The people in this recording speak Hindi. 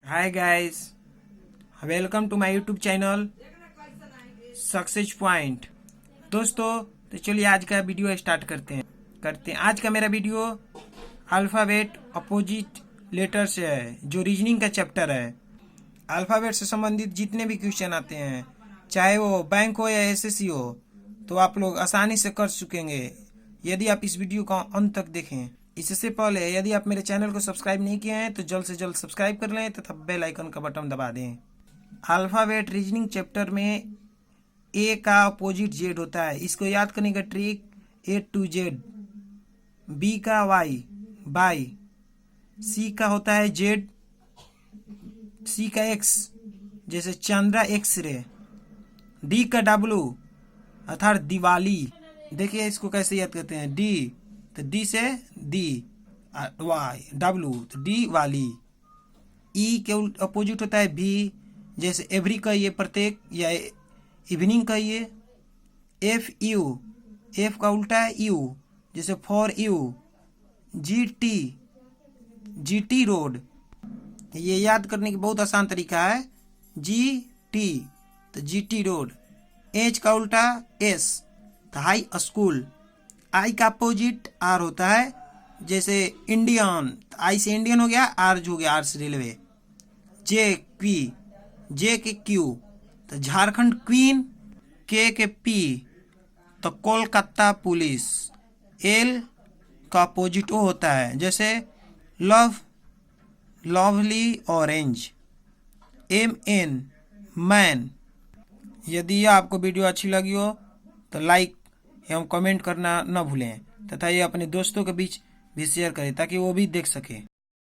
Hi guys, welcome to my YouTube channel success point. दोस्तों, तो चलिए आज का वीडियो स्टार्ट करते हैं। आज का मेरा वीडियो अल्फ़ाबेट अपोजिट लेटर से है, जो रीजनिंग का चैप्टर है। अल्फ़ाबेट से संबंधित जितने भी क्वेश्चन आते हैं, चाहे वो बैंक हो या एसएससी हो, तो आप लोग आसानी से कर सकेंगे यदि आप इस वीडियो को अंत तक देखें। इससे पहले यदि आप मेरे चैनल को सब्सक्राइब नहीं किए हैं तो जल्द से जल्द सब्सक्राइब कर लें तथा बेल आइकन का बटन दबा दें। अल्फ़ाबेट रीजनिंग चैप्टर में ए का अपोजिट जेड होता है, इसको याद करने का trick A to Z, B का वाई बाई, सी का होता है जेड, सी का एक्स जैसे चंद्रा एक्स रे, डी का डब्लू अर्थात दिवाली। देखिए इसको कैसे याद करते हैं, डी तो डी से दी, वाई डब्लू तो डी वाली। ई के अपोजिट होता है भी, जैसे एवरी कहिए प्रत्येक या इवनिंग कहिए। एफ यू, एफ का उल्टा है यू, जैसे for you. G T road, ये याद करने की बहुत आसान तरीका है, जी टी तो जी टी रोड। एच का उल्टा एस तो हाई स्कूल। आई का अपोजिट आर होता है, जैसे इंडियन, आई से इंडियन हो गया, आर हो गया आर से रेलवे। जे क्वी, जे के क्यू तो झारखंड क्वीन, के पी तो कोलकाता पुलिस। एल का अपोजिट ओ होता है, जैसे love lovely orange. M N man. यदि आपको वीडियो अच्छी लगी हो तो लाइक एवं कमेंट करना न भूलें तथा ये अपने दोस्तों के बीच भी शेयर करें ताकि वो भी देख सके।